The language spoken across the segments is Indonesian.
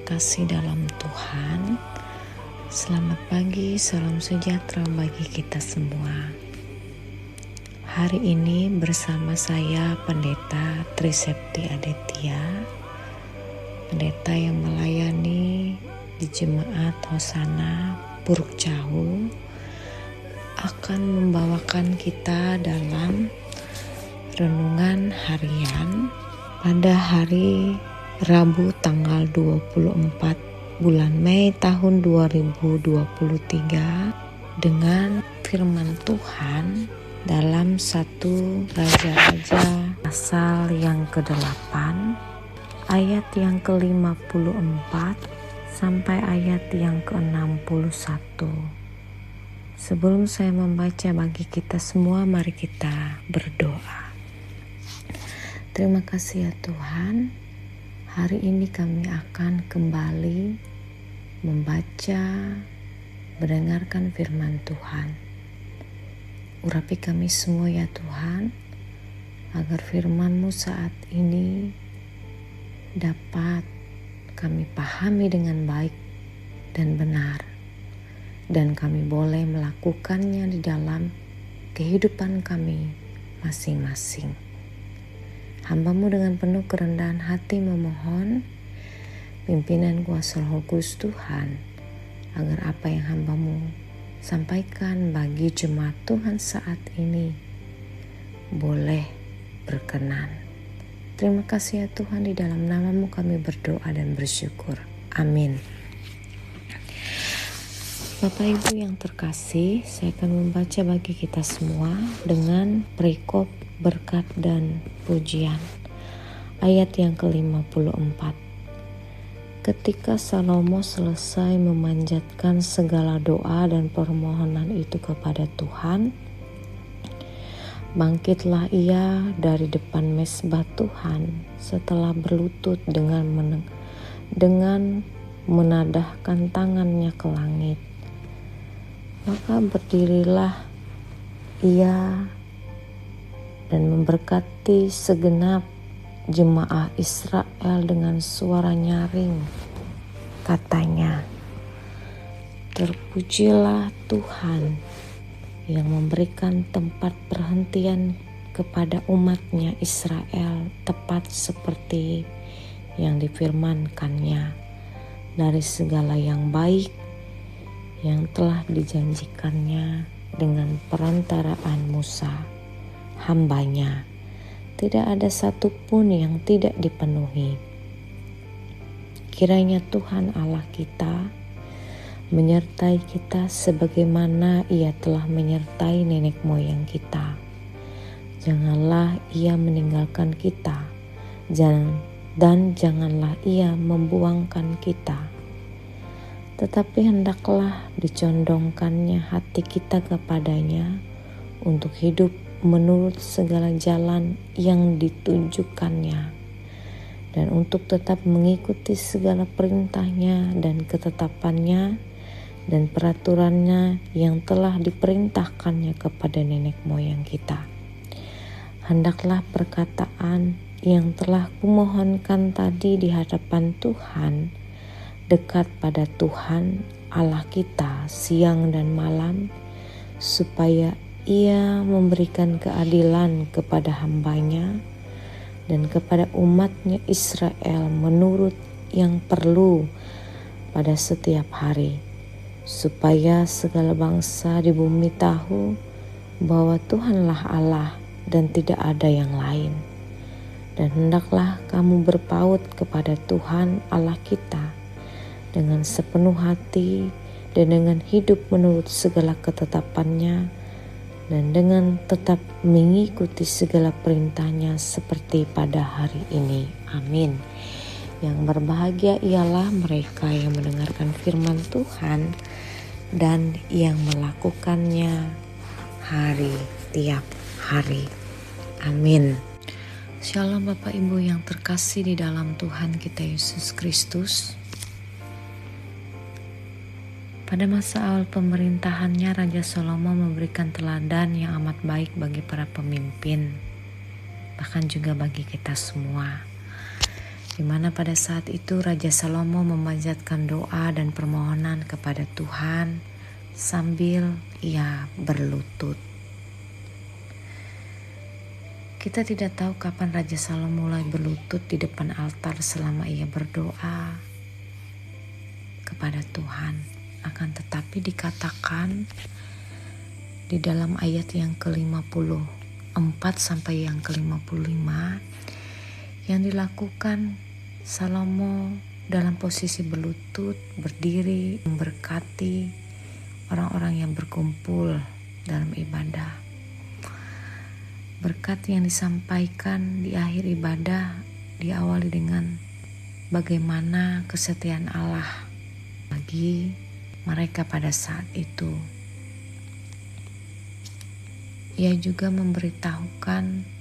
terkasih dalam Tuhan, selamat pagi, salam sejahtera bagi kita semua. Hari ini bersama saya Pendeta Trisepti Aditya, pendeta yang melayani di Jemaat Hosana Puruk Jauh, akan membawakan kita dalam renungan harian pada hari Rabu tanggal 24 bulan Mei tahun 2023 dengan firman Tuhan dalam 1 Raja-Raja pasal yang ke-8 ayat yang ke-54 sampai ayat yang ke-61. Sebelum saya membaca bagi kita semua, mari kita berdoa. Terima kasih ya Tuhan. Hari ini kami akan kembali membaca, mendengarkan firman Tuhan. Urapi kami semua ya Tuhan, agar firman-Mu saat ini dapat kami pahami dengan baik dan benar, dan kami boleh melakukannya di dalam kehidupan kami masing-masing. Hamba-Mu dengan penuh kerendahan hati memohon pimpinan kuasa Roh Kudus Tuhan, agar apa yang hamba-Mu sampaikan bagi jemaat Tuhan saat ini boleh berkenan. Terima kasih ya Tuhan, di dalam nama-Mu kami berdoa dan bersyukur. Amin. Bapak Ibu yang terkasih, saya akan membaca bagi kita semua dengan perikop berkat dan pujian. Ayat yang ke-54. Ketika Salomo selesai memanjatkan segala doa dan permohonan itu kepada Tuhan, bangkitlah ia dari depan mezbah Tuhan setelah berlutut dengan menadahkan tangannya ke langit. Maka berdirilah ia dan memberkati segenap jemaah Israel dengan suara nyaring. Katanya, terpujilah Tuhan yang memberikan tempat perhentian kepada umatnya Israel, tepat seperti yang difirmankannya dari segala yang baik yang telah dijanjikannya dengan perantaraan Musa, hambanya. Tidak ada satupun yang tidak dipenuhi. Kiranya Tuhan Allah kita menyertai kita sebagaimana Ia telah menyertai nenek moyang kita. Janganlah Ia meninggalkan kita, dan janganlah Ia membuangkan kita. Tetapi hendaklah dicondongkannya hati kita kepadanya untuk hidup menurut segala jalan yang ditunjukkannya, dan untuk tetap mengikuti segala perintahnya dan ketetapannya dan peraturannya yang telah diperintahkannya kepada nenek moyang kita. Hendaklah perkataan yang telah kumohonkan tadi di hadapan Tuhan dekat pada Tuhan Allah kita siang dan malam, supaya Ia memberikan keadilan kepada hambanya dan kepada umatnya Israel menurut yang perlu pada setiap hari, supaya segala bangsa di bumi tahu bahwa Tuhanlah Allah dan tidak ada yang lain. Dan hendaklah kamu berpaut kepada Tuhan Allah kita dengan sepenuh hati dan dengan hidup menurut segala ketetapannya, dan dengan tetap mengikuti segala perintahnya seperti pada hari ini. Amin. Yang berbahagia ialah mereka yang mendengarkan firman Tuhan dan yang melakukannya hari tiap hari. Amin. Shalom Bapak Ibu yang terkasih di dalam Tuhan kita Yesus Kristus. Pada masa awal pemerintahannya, Raja Salomo memberikan teladan yang amat baik bagi para pemimpin, bahkan juga bagi kita semua. di mana pada saat itu Raja Salomo memanjatkan doa dan permohonan kepada Tuhan sambil ia berlutut. Kita tidak tahu kapan Raja Salomo mulai berlutut di depan altar selama ia berdoa kepada Tuhan. Akan tetapi dikatakan di dalam ayat yang ke-54 sampai yang ke-55 yang dilakukan Salomo dalam posisi berlutut, berdiri, memberkati orang-orang yang berkumpul dalam ibadah. Berkat yang disampaikan di akhir ibadah diawali dengan bagaimana kesetiaan Allah bagi mereka pada saat itu. Ia juga memberitahukan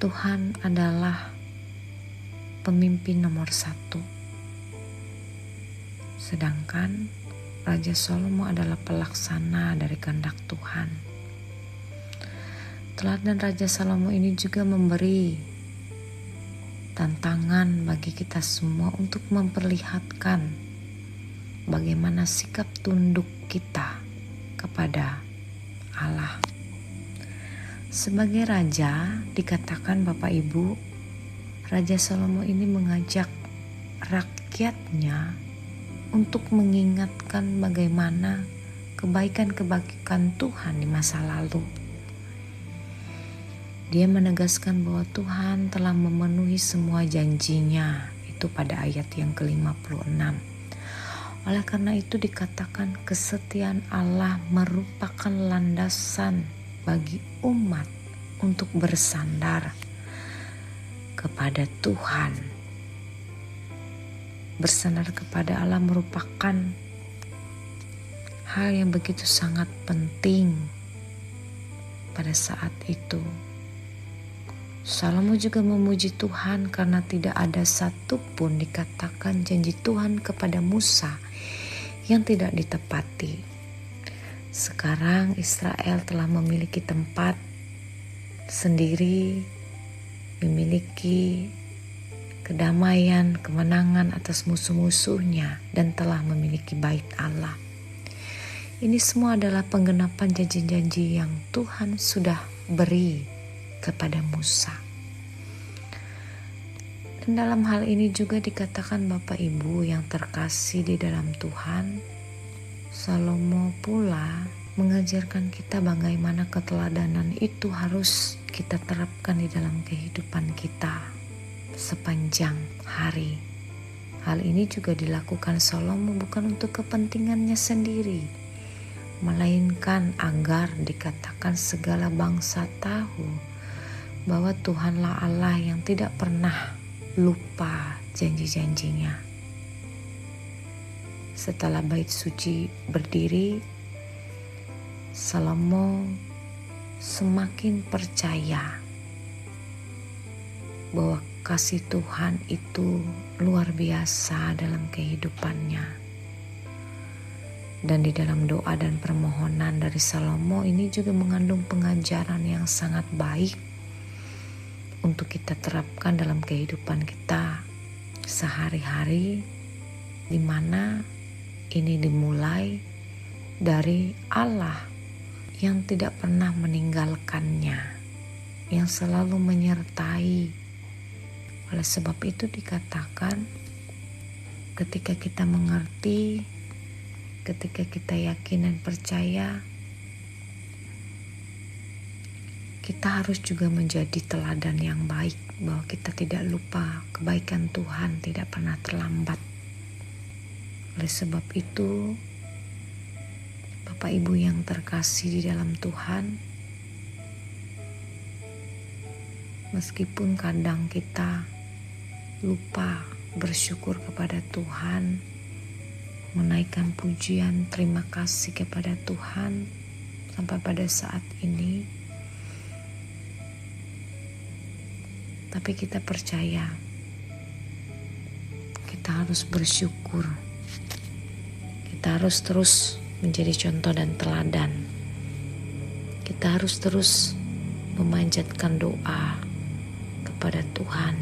Tuhan adalah pemimpin nomor 1. Sedangkan Raja Salomo adalah pelaksana dari kehendak Tuhan. Teladan Raja Salomo ini juga memberi tantangan bagi kita semua untuk memperlihatkan bagaimana sikap tunduk kita kepada Allah. Sebagai raja, dikatakan Bapak Ibu, Raja Salomo ini mengajak rakyatnya untuk mengingatkan bagaimana kebaikan-kebaikan Tuhan di masa lalu. Dia menegaskan bahwa Tuhan telah memenuhi semua janjinya, itu pada ayat yang ke-56. Oleh karena itu dikatakan kesetiaan Allah merupakan landasan bagi umat untuk bersandar kepada Tuhan. Bersandar kepada Allah merupakan hal yang begitu sangat penting pada saat itu. Salomo juga memuji Tuhan karena tidak ada satupun dikatakan janji Tuhan kepada Musa yang tidak ditepati. Sekarang Israel telah memiliki tempat sendiri, memiliki kedamaian, kemenangan atas musuh-musuhnya, dan telah memiliki bait Allah. Ini semua adalah penggenapan janji-janji yang Tuhan sudah beri kepada Musa. Dan dalam hal ini juga dikatakan Bapak Ibu yang terkasih di dalam Tuhan, Salomo pula mengajarkan kita bagaimana keteladanan itu harus kita terapkan di dalam kehidupan kita sepanjang hari. Hal ini juga dilakukan Salomo bukan untuk kepentingannya sendiri, melainkan agar dikatakan segala bangsa tahu bahwa Tuhanlah Allah yang tidak pernah lupa janji-janjinya. Setelah bait suci berdiri, Salomo semakin percaya bahwa kasih Tuhan itu luar biasa dalam kehidupannya. Dan di dalam doa dan permohonan dari Salomo ini juga mengandung pengajaran yang sangat baik untuk kita terapkan dalam kehidupan kita sehari-hari, di mana ini dimulai dari Allah yang tidak pernah meninggalkannya, yang selalu menyertai. Oleh sebab itu dikatakan ketika kita mengerti, ketika kita yakin dan percaya, kita harus juga menjadi teladan yang baik, bahwa kita tidak lupa kebaikan Tuhan tidak pernah terlambat. Oleh sebab itu, Bapak Ibu yang terkasih di dalam Tuhan, meskipun kadang kita lupa bersyukur kepada Tuhan, menaikkan pujian terima kasih kepada Tuhan sampai pada saat ini, tapi kita percaya kita harus bersyukur. Kita harus terus menjadi contoh dan teladan. Kita harus terus memanjatkan doa kepada Tuhan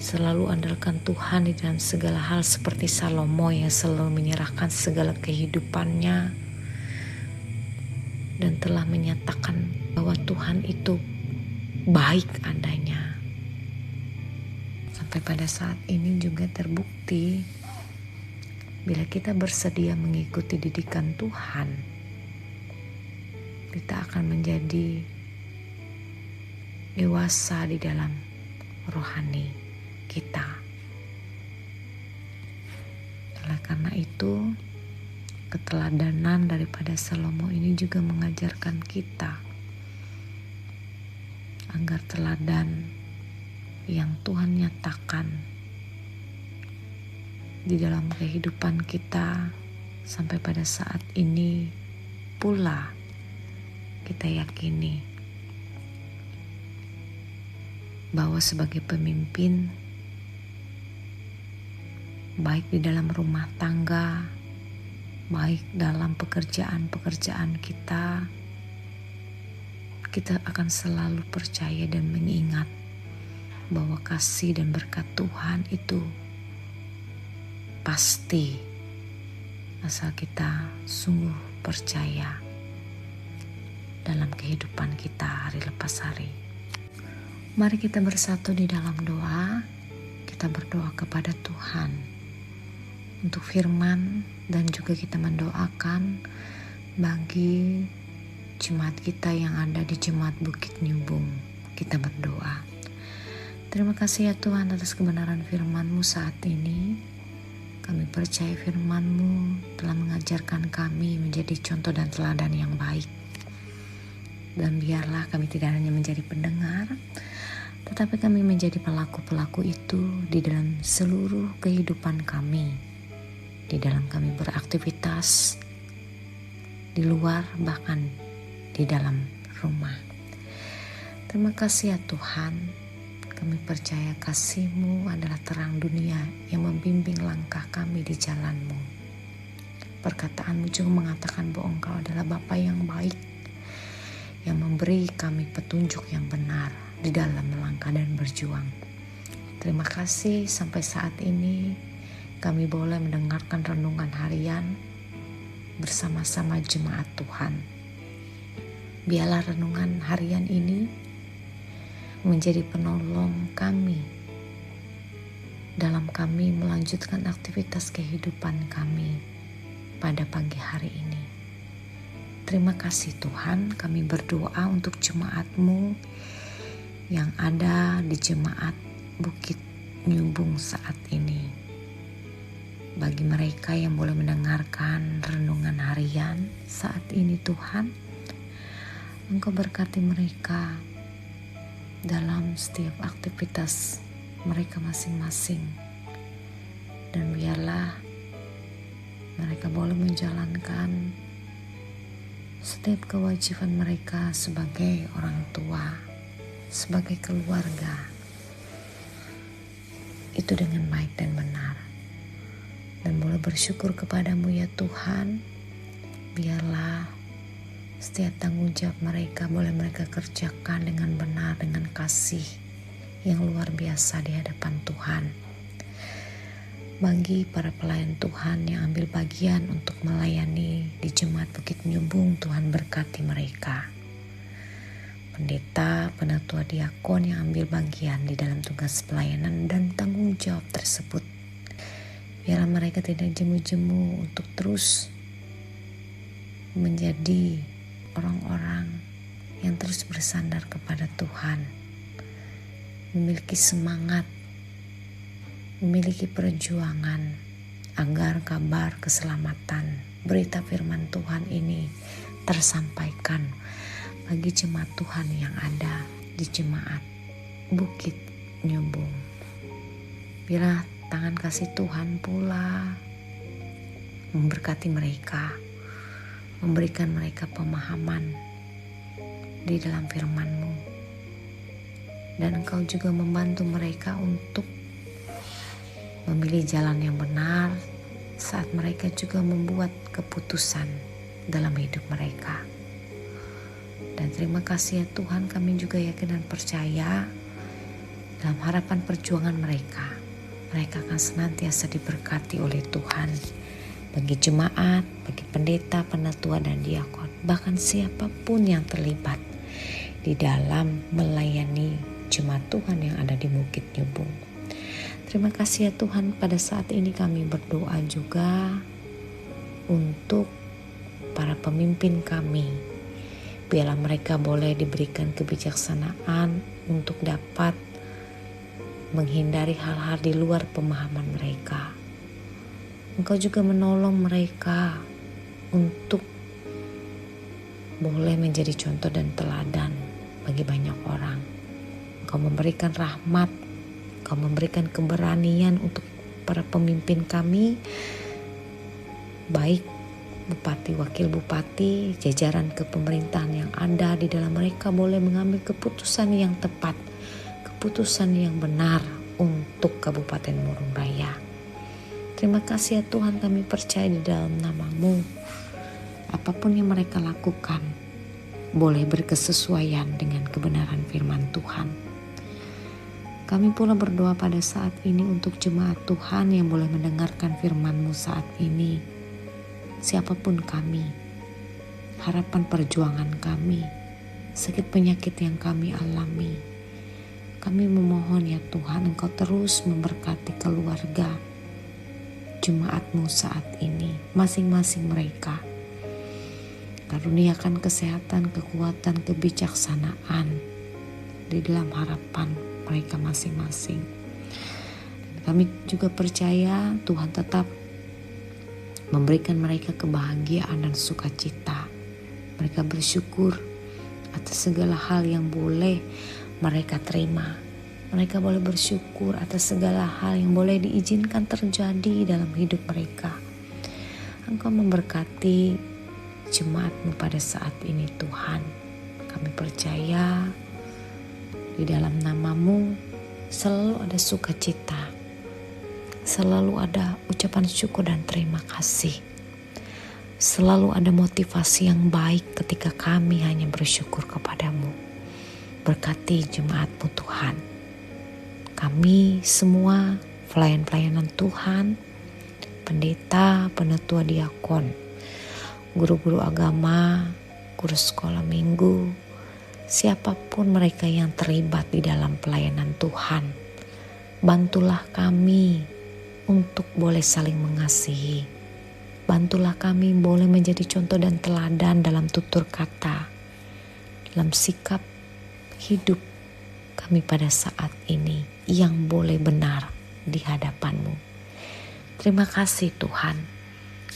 selalu andalkan Tuhan di dalam segala hal, seperti Salomo yang selalu menyerahkan segala kehidupannya dan telah menyatakan bahwa Tuhan itu baik adanya. Sampai pada saat ini juga terbukti, bila kita bersedia mengikuti didikan Tuhan, kita akan menjadi dewasa di dalam rohani kita. Oleh karena itu, keteladanan daripada Salomo ini juga mengajarkan kita agar teladan yang Tuhan nyatakan di dalam kehidupan kita sampai pada saat ini pula kita yakini bahwa sebagai pemimpin, baik di dalam rumah tangga, baik dalam pekerjaan-pekerjaan kita akan selalu percaya dan mengingat bahwa kasih dan berkat Tuhan itu pasti, asal kita sungguh percaya dalam kehidupan kita hari lepas hari. Mari kita bersatu di dalam doa. Kita berdoa kepada Tuhan untuk firman, dan juga kita mendoakan bagi jemaat kita yang ada di Jemaat Bukit Nyubung. Kita berdoa. Terima kasih ya Tuhan atas kebenaran firman-Mu saat ini. Kami percaya firman-Mu telah mengajarkan kami menjadi contoh dan teladan yang baik. Dan biarlah kami tidak hanya menjadi pendengar, tetapi kami menjadi pelaku-pelaku itu di dalam seluruh kehidupan kami. Di dalam kami beraktivitas, di luar, bahkan di dalam rumah. Terima kasih ya Tuhan. Kami percaya kasih-Mu adalah terang dunia yang membimbing langkah kami di jalan-Mu. Perkataan-Mu juga mengatakan bahwa Engkau adalah Bapa yang baik, yang memberi kami petunjuk yang benar di dalam melangkah dan berjuang. Terima kasih sampai saat ini kami boleh mendengarkan renungan harian bersama-sama jemaat Tuhan. Biarlah renungan harian ini menjadi penolong kami dalam kami melanjutkan aktivitas kehidupan kami pada pagi hari ini. Terima kasih Tuhan, kami berdoa untuk jemaat-Mu yang ada di Jemaat Bukit Nyubung saat ini. Bagi mereka yang boleh mendengarkan renungan harian saat ini Tuhan, Engkau berkati mereka dalam setiap aktivitas mereka masing-masing, dan biarlah mereka boleh menjalankan setiap kewajiban mereka sebagai orang tua, sebagai keluarga, itu dengan baik dan benar, dan boleh bersyukur kepadamu ya Tuhan. Biarlah setiap tanggung jawab mereka boleh mereka kerjakan dengan benar, dengan kasih yang luar biasa di hadapan Tuhan. Bagi para pelayan Tuhan yang ambil bagian untuk melayani di Jemaat Bukit Nyubung, Tuhan berkati mereka. Pendeta, penatua, diakon yang ambil bagian di dalam tugas pelayanan dan tanggung jawab tersebut, biarlah mereka tidak jemu-jemu untuk terus menjadi orang-orang yang terus bersandar kepada Tuhan, memiliki semangat, memiliki perjuangan agar kabar keselamatan, berita firman Tuhan ini tersampaikan bagi jemaat Tuhan yang ada di Jemaat Bukit Nyubung. Biarlah tangan kasih Tuhan pula memberkati mereka, memberikan mereka pemahaman di dalam firman-Mu, dan Engkau juga membantu mereka untuk memilih jalan yang benar saat mereka juga membuat keputusan dalam hidup mereka. Dan terima kasih ya Tuhan, kami juga yakin dan percaya Dalam harapan perjuangan mereka akan senantiasa diberkati oleh Tuhan. Bagi jemaat, bagi pendeta, penatua, dan diakon, bahkan siapapun yang terlibat di dalam melayani jemaat Tuhan yang ada di Bukit Nyubung. Terima kasih ya Tuhan, pada saat ini kami berdoa juga untuk para pemimpin kami. Biarlah mereka boleh diberikan kebijaksanaan untuk dapat menghindari hal-hal di luar pemahaman mereka. Engkau juga menolong mereka untuk boleh menjadi contoh dan teladan bagi banyak orang. Engkau memberikan rahmat, Engkau memberikan keberanian untuk para pemimpin kami, baik bupati, wakil bupati, jajaran kepemerintahan yang ada di dalam mereka boleh mengambil keputusan yang tepat, keputusan yang benar untuk Kabupaten Murung Raya. Terima kasih ya Tuhan, kami percaya di dalam nama-Mu, apapun yang mereka lakukan boleh berkesesuaian dengan kebenaran firman Tuhan. Kami pula berdoa pada saat ini untuk jemaat Tuhan yang boleh mendengarkan firman-Mu saat ini. Siapapun kami, harapan perjuangan kami, sakit penyakit yang kami alami, kami memohon ya Tuhan, Engkau terus memberkati keluarga jemaat-Mu saat ini, masing-masing mereka. Karuniakan kesehatan, kekuatan, kebijaksanaan di dalam harapan mereka masing-masing. Dan kami juga percaya Tuhan tetap memberikan mereka kebahagiaan dan sukacita. Mereka bersyukur atas segala hal yang boleh mereka terima. Mereka boleh bersyukur atas segala hal yang boleh diizinkan terjadi dalam hidup mereka. Engkau memberkati jemaat-Mu pada saat ini Tuhan. Kami percaya di dalam nama-Mu selalu ada sukacita, selalu ada ucapan syukur dan terima kasih. Selalu ada motivasi yang baik ketika kami hanya bersyukur kepada-Mu. Berkati jemaat-Mu Tuhan. Kami semua pelayan-pelayanan Tuhan, pendeta, penatua diakon, guru-guru agama, guru sekolah minggu, siapapun mereka yang terlibat di dalam pelayanan Tuhan, bantulah kami untuk boleh saling mengasihi. Bantulah kami boleh menjadi contoh dan teladan dalam tutur kata, dalam sikap hidup kami pada saat ini yang boleh benar di hadapan-Mu. Terima kasih Tuhan,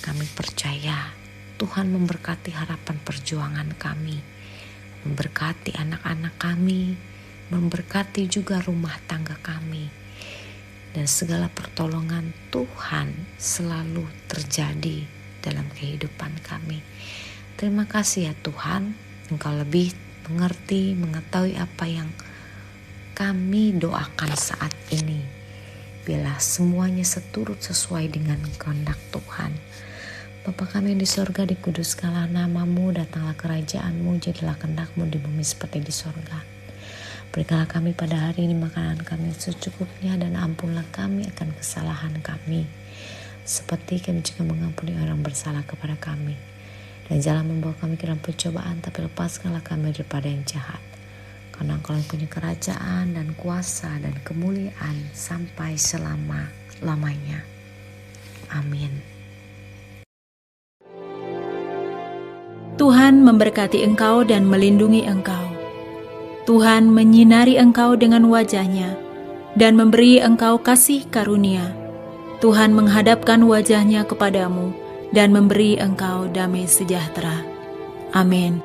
kami percaya Tuhan memberkati harapan perjuangan kami, memberkati anak-anak kami, memberkati juga rumah tangga kami, dan segala pertolongan Tuhan selalu terjadi dalam kehidupan kami. Terima kasih ya Tuhan, Engkau lebih mengerti, mengetahui apa yang kami doakan saat ini. Biarlah semuanya seturut sesuai dengan kehendak Tuhan. Bapa kami yang di sorga, dikuduskanlah nama-Mu, datanglah kerajaan-Mu, jadilah kehendak-Mu di bumi seperti di sorga. Berikanlah kami pada hari ini makanan kami secukupnya, dan ampunlah kami akan kesalahan kami, seperti kami juga mengampuni orang bersalah kepada kami. Dan jangan membawa kami ke dalam pencobaan, tapi lepaskanlah kami daripada yang jahat. Karena Engkau yang punya kerajaan dan kuasa dan kemuliaan sampai selama-lamanya. Amin. Tuhan memberkati engkau dan melindungi engkau. Tuhan menyinari engkau dengan wajah-Nya dan memberi engkau kasih karunia. Tuhan menghadapkan wajah-Nya kepadamu dan memberi engkau damai sejahtera. Amin.